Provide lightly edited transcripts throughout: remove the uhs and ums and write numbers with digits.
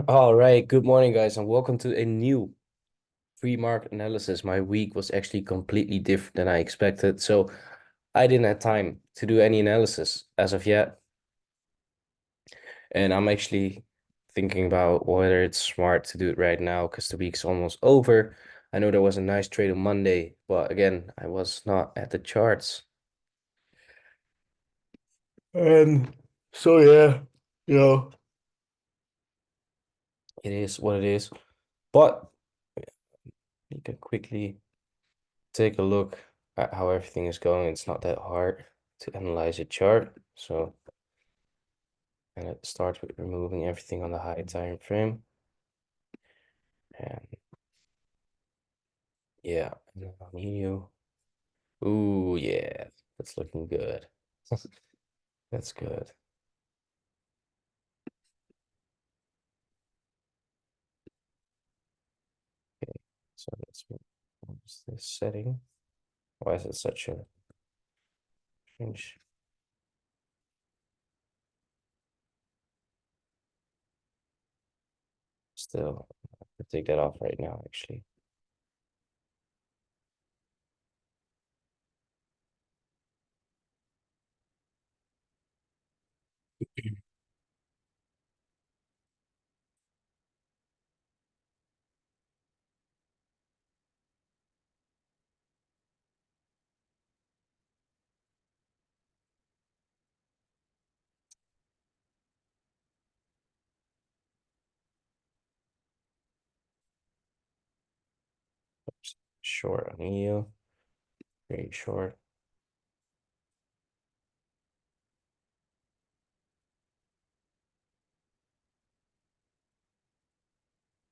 All right, good morning, guys, and welcome to a new pre-market analysis. My week was actually completely different than I expected, so I didn't have time to do any analysis as of yet. And I'm actually thinking about whether it's smart to do it right now because the week's almost over. I know there was a nice trade on Monday, but again, I was not at the charts. And so yeah, you know, it is what it is. But you can quickly take a look at how everything is going. It's not that hard to analyze a chart. So, and it starts with removing everything on the high time frame. And yeah, and then on you. Ooh, yeah, that's looking good. That's good. Okay, so let's move. What's this setting? Why is it such a strange? Still, I'll take that off right now, actually. Oops. Short on you. Very short.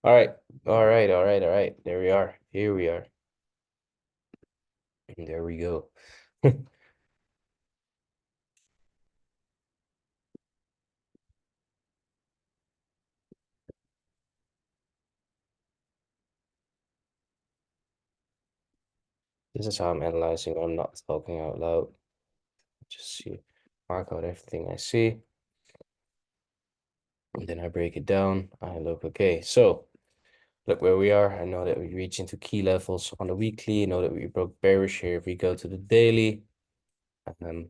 All right. All right. All right. All right. There we are. Here we are. And there we go. This is how I'm analyzing. I'm not talking out loud. Just see, mark out everything I see. And then I break it down. I look, okay. So look where we are. I know that we reach into key levels on the weekly. I know that we broke bearish here. If we go to the daily, um,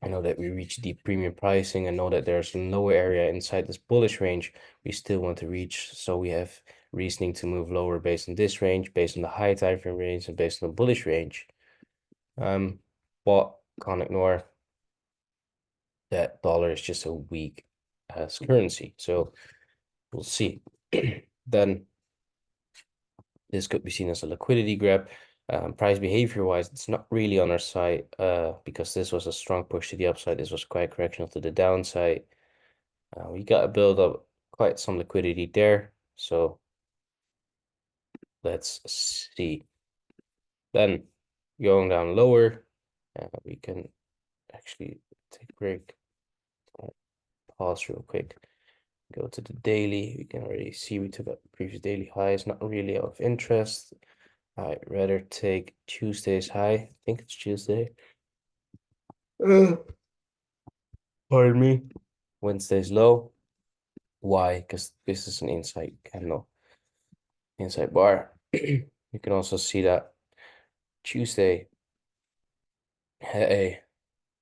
I know that we reach deep premium pricing. I know that there's a lower area inside this bullish range we still want to reach. So we have reasoning to move lower based on this range, based on the high time frame range, and based on the bullish range. But can't ignore that dollar is just a weak as currency. So we'll see. Then this could be seen as a liquidity grab. Price behavior wise, it's not really on our side because this was a strong push to the upside. This was quite correctional to the downside. We got to build up quite some liquidity there. So let's see. Then going down lower, we can actually take a break. Pause real quick. Go to the daily. We can already see we took up previous daily highs. Not really of interest. I'd rather take Tuesday's high. I think it's Tuesday. Uh, Pardon me. Wednesday's low. Why? Because this is an inside candle, inside bar. You can also see that Tuesday had a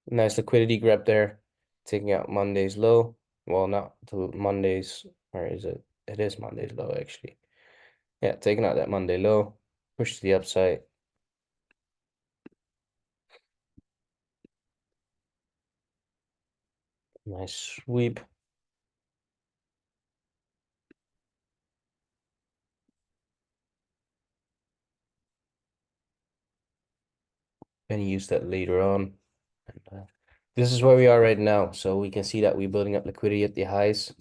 nice liquidity grab there, taking out Monday's low. Well, not the Monday's, or is it? It is Monday's low, actually. Yeah, taking out that Monday low, push to the upside. Nice sweep. Gonna use that later on. And, this is where we are right now. So we can see that we're building up liquidity at the highs.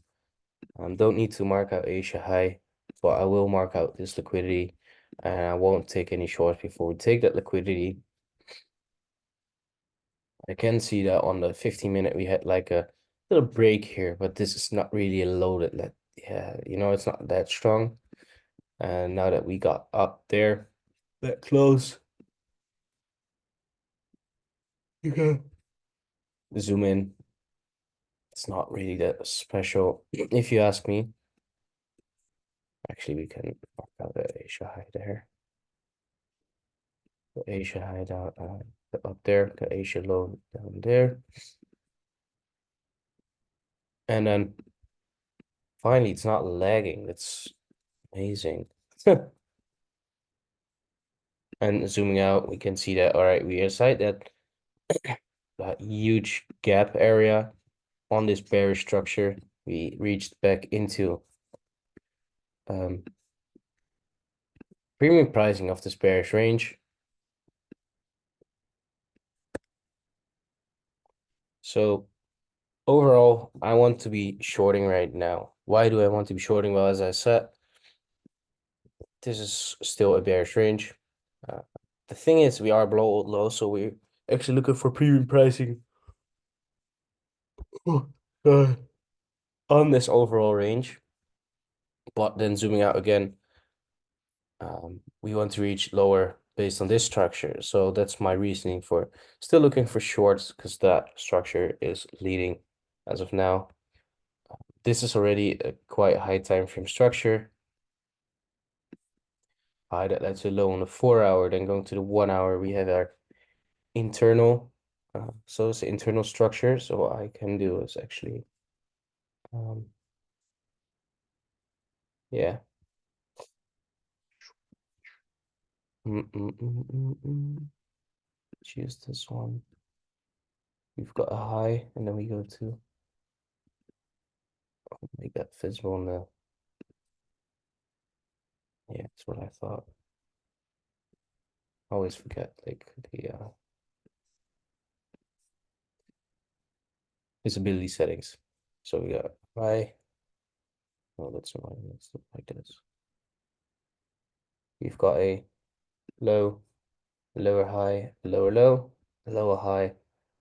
Don't need to mark out Asia high, but I will mark out this liquidity and I won't take any shorts before we take that liquidity. I can see that on the 15-minute we had like a little break here, but this is not really a loaded let yeah, it's not that strong. And now that we got up there that close, you can zoom in. It's it's not really that special, if you ask me. Actually, we can mark out the Asia high there. The Asia high down up there, the Asia low down there. And then finally, it's not lagging. That's amazing. And zooming out, we can see that, all right, we inside that huge gap area on this bearish structure. We reached back into premium pricing of this bearish range. So overall, I want to be shorting right now. Why do I want to be shorting? Well, as I said, this is still a bearish range. Uh, the thing is, we are below old low, so we're actually looking for premium pricing uh, on this overall range. But then zooming out again, we want to reach lower based on this structure. So that's my reasoning for still looking for shorts, because that structure is leading as of now. This is already a quite high time frame structure. High that led to low on the 4-hour, then going to the 1-hour, we have our internal. So it's the internal structure. So what I can do is actually, yeah. Choose this one. We've got a high, and then we go to make that visible on the, yeah, that's what I thought. I always forget like the visibility settings. So we got high. Oh, that's annoying. Let's look like this. We've got a low, lower high, lower low, lower high,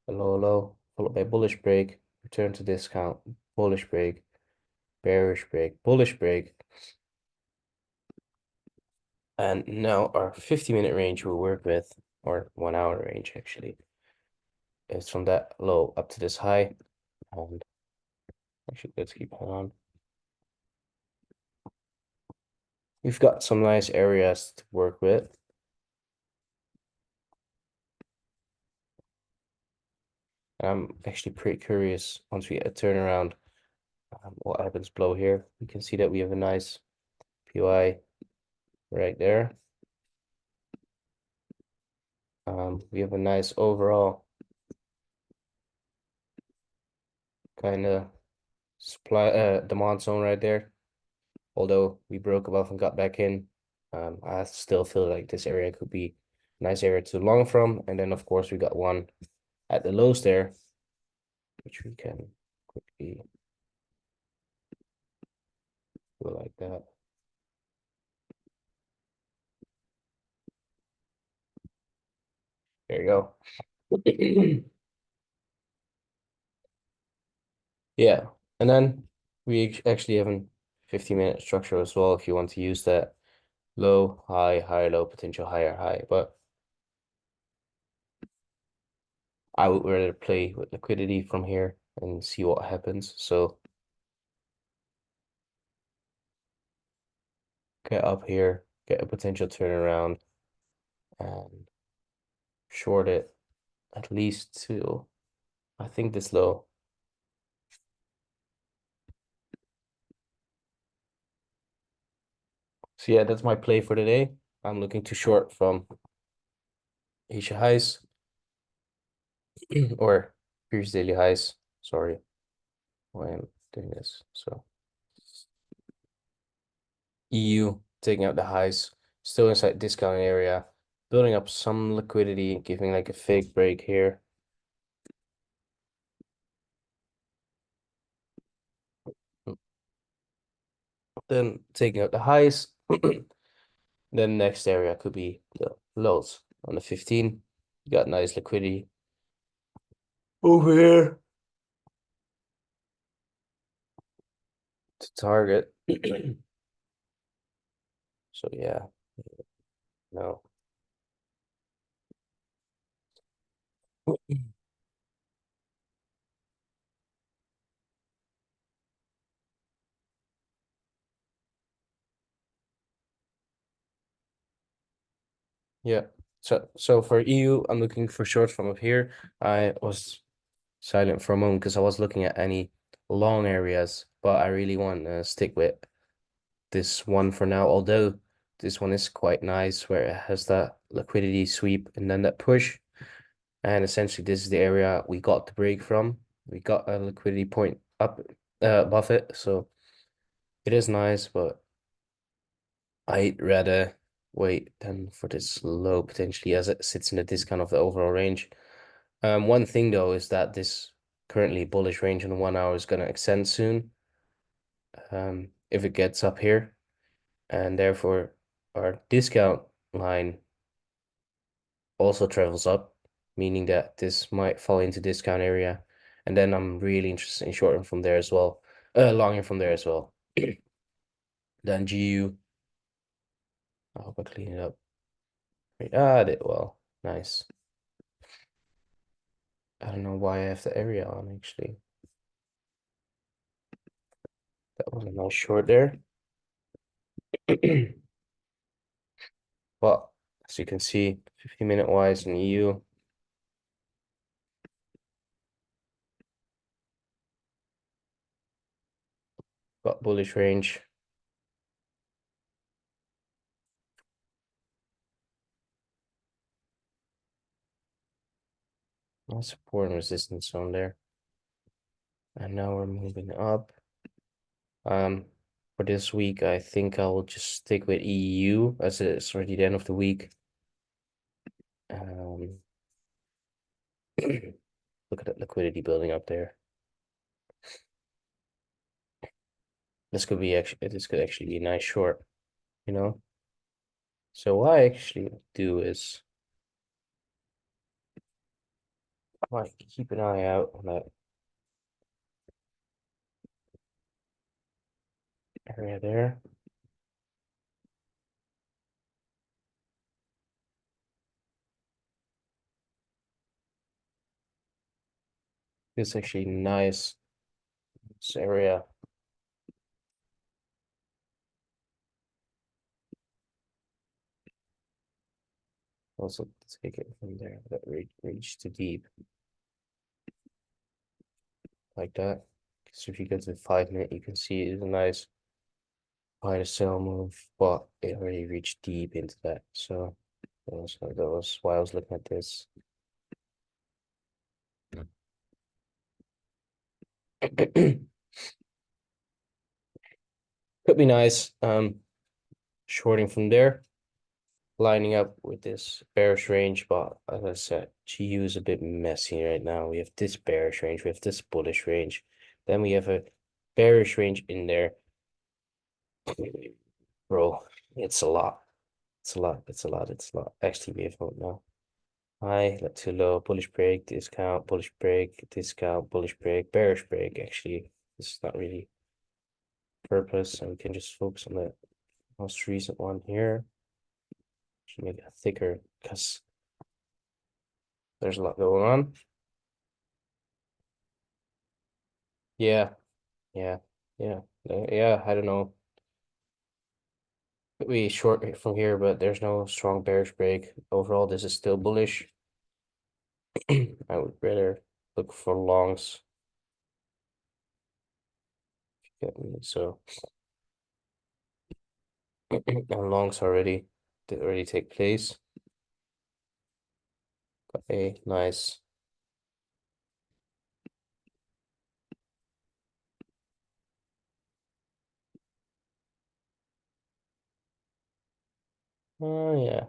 a lower low, followed by bullish break, return to discount, bullish break, bearish break, bullish break. And now our 50-minute range we'll work with, or 1-hour range actually, is from that low up to this high. And actually, let's keep on. We've got some nice areas to work with. I'm actually pretty curious once we get a turnaround, what happens below here. We can see that we have a nice POI right there. We have a nice overall kind of supply demand zone right there. Although we broke above and got back in, I still feel like this area could be a nice area to long from. And then of course we got one at the lows there, which we can quickly go like that. There you go. Yeah, and then we actually have a 50-minute structure as well if you want to use that low, high, higher, low, potential higher, high. But I would rather play with liquidity from here and see what happens. So get up here, get a potential turnaround, and short it at least to, I think, this low. So yeah, that's my play for today. I'm looking to short from Asia highs or previous daily highs. Sorry, why I'm doing this. So EU taking out the highs, still inside discount area, building up some liquidity, giving like a fake break here. Then taking out the highs. Then next area could be the lows on the 15. You got nice liquidity over here to target. So yeah, no. Yeah. So for EU, I'm looking for shorts from up here. I was silent for a moment because I was looking at any long areas, but I really want to stick with this one for now. Although this one is quite nice, where it has that liquidity sweep and then that push. And essentially, this is the area we got the break from. We got a liquidity point up above it, so it is nice, but I'd rather wait than for this low potentially as it sits in the discount of the overall range. One thing though is that this currently bullish range on the 1 hour is going to extend soon. If it gets up here, and therefore our discount line also travels up, meaning that this might fall into discount area, and then I'm really interested in shorting from there as well, longing from there as well. Then GU, I hope I clean it up. I did well, nice. I don't know why I have the area on actually. That was a nice short there. But as you can see, 50-minute wise in EU, got bullish range. Nice support and resistance zone there. And now we're moving up. For this week, I think I will just stick with EU as it's already the end of the week. Um, look at that liquidity building up there. This could actually be a nice short, you know. So what I actually do is I might keep an eye out on that area there. It's actually nice. This area. Also take it from there. That reach too deep like that. So if you go to the 5 minute, you can see it's a nice buy to sell move, but it already reached deep into that. So that was why I was looking at this. Could be nice. Shorting from there, lining up with this bearish range, but as I said, GU is a bit messy right now. We have this bearish range, we have this bullish range, then we have a bearish range in there. Bro, it's a lot. It's a lot. It's a lot. It's a lot. Actually, we have vote now. High, let too low, bullish break, discount, bullish break, bearish break. Actually, this is not really purpose, and we can just focus on the most recent one here. Should make it thicker because there's a lot going on. Yeah, yeah, yeah. I don't know. We short it from here, but there's no strong bearish break. Overall, this is still bullish. I would rather look for longs. Get me. So and longs already did already take place. Got a nice. Oh yeah.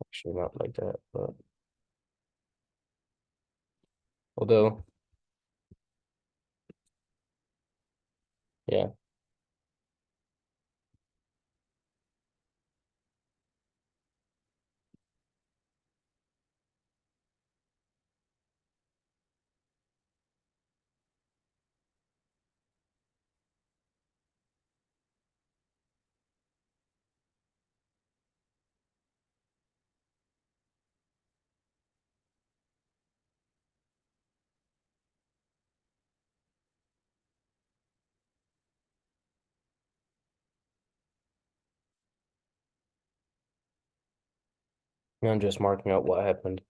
Actually not like that, but although yeah. I'm just marking out what happened.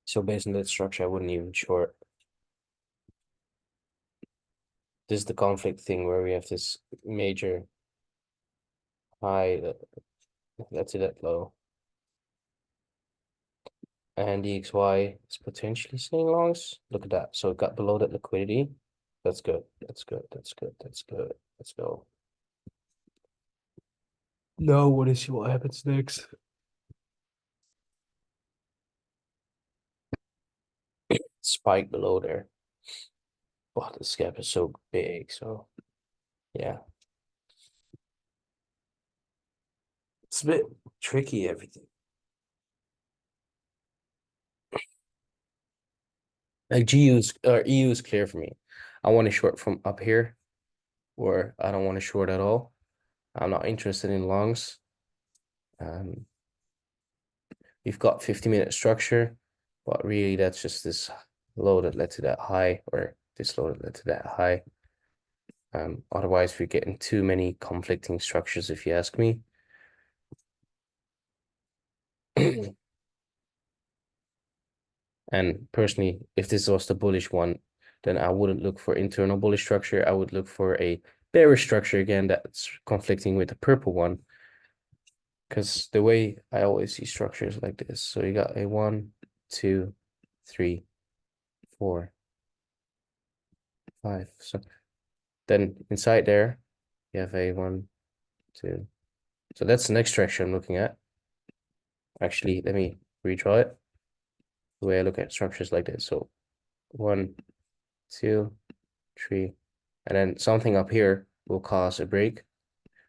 So based on that structure, I wouldn't even short. This is the conflict thing where we have this major high that's it at low. And the XY is potentially staying longs. Look at that. So it got below that liquidity. That's good. That's good. That's good. That's good. Let's go. Now what is what happens next? Spike below there. Oh, this gap is so big. So yeah. It's a bit tricky, everything. Like GU is or EU is clear for me. I want to short from up here, or I don't want to short at all. I'm not interested in longs. We've got 50-minute structure, but really that's just this low that led to that high, or this low that led to that high. Otherwise, we're getting too many conflicting structures, if you ask me. And personally, if this was the bullish one, then I wouldn't look for internal bullish structure. I would look for a bearish structure again that's conflicting with the purple one. Because the way I always see structures like this, so you got a 1, 2, 3, 4, 5. So then inside there, you have a 1, 2. So that's the next structure I'm looking at. Actually, let me redraw it. The way I look at structures like this. So 1, 2, 3, and then something up here will cause a break.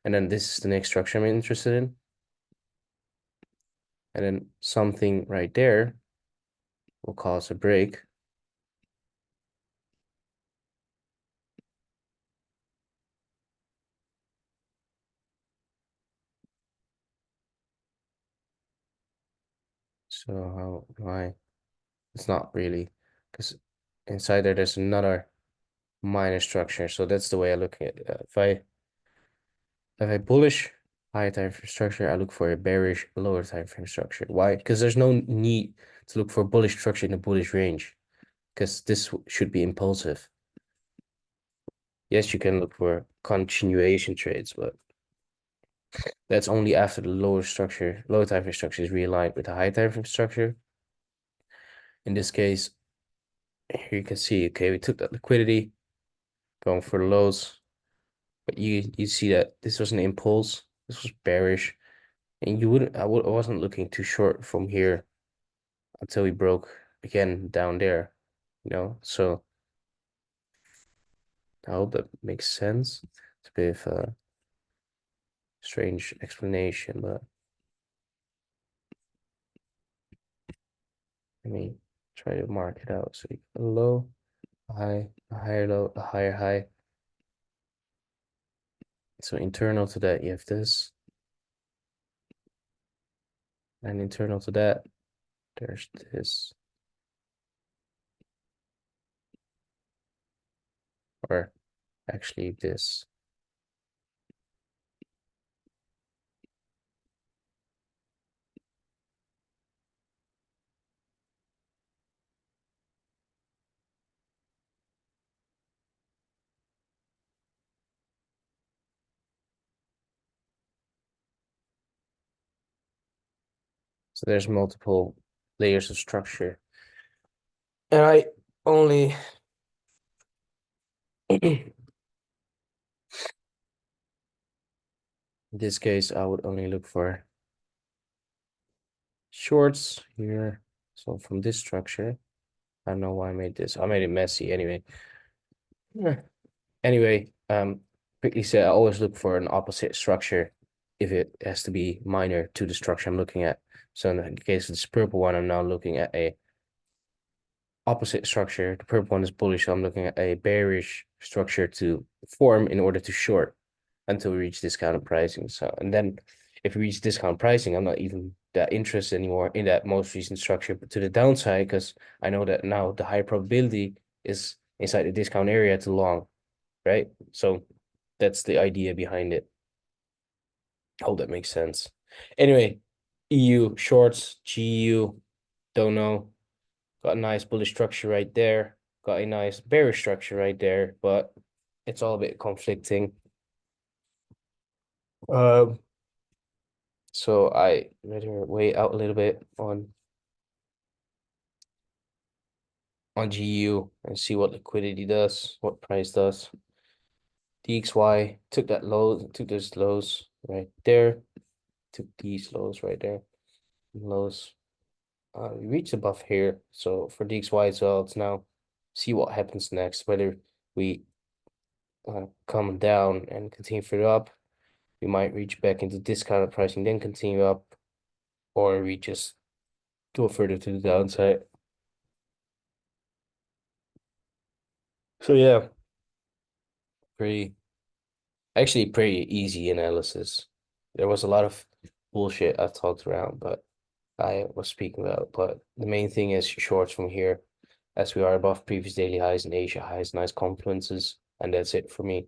And then this is the next structure I'm interested in. And then something right there will cause a break. So how do I? It's not really, because inside there there's another minor structure. So that's the way I look at it. If I have a bullish higher time frame structure, I look for a bearish lower time frame structure. Why? Because there's no need to look for bullish structure in a bullish range, because this should be impulsive. Yes, you can look for continuation trades, but that's only after the lower time frame structure is realigned with the high time frame structure. In this case, here you can see, okay, we took that liquidity, going for the lows, but you see that this was an impulse, this was bearish, and I wasn't looking too short from here until we broke again down there, So I hope that makes sense. It's a bit of a strange explanation, but let me try to mark it out. So you got a low, a high, a higher low, a higher high. So internal to that, you have this. And internal to that, there's this. Or actually this. So there's multiple layers of structure. And I only in this case, I would only look for shorts here. So from this structure, I don't know why I made this. I made it messy anyway. Anyway, quickly said, I always look for an opposite structure if it has to be minor to the structure I'm looking at. So in the case of this purple one, I'm now looking at a opposite structure. The purple one is bullish, so I'm looking at a bearish structure to form in order to short until we reach discounted pricing. So, and then if we reach discount pricing, I'm not even that interested anymore in that most recent structure, but to the downside, because I know that now the higher probability is inside the discount area too long, right? So that's the idea behind it. Hope that makes sense. Anyway, EU shorts, GU, don't know. Got a nice bullish structure right there. Got a nice bearish structure right there, but it's all a bit conflicting. So I better wait out a little bit on GU and see what liquidity does, what price does. DXY took that low, took those lows right there, took these lows right there, lows. We reached above here, so for DXY as well, it's now see what happens next, whether we come down and continue further up, we might reach back into discounted pricing, then continue up, or we just go further to the downside. So yeah, pretty easy analysis. There was a lot of bullshit I've talked around, but I was speaking about. But the main thing is shorts from here, as we are above previous daily highs and Asia highs, nice confluences, and that's it for me.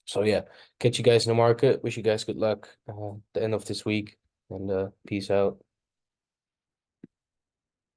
So yeah, catch you guys in the market. Wish you guys good luck the end of this week, and peace out.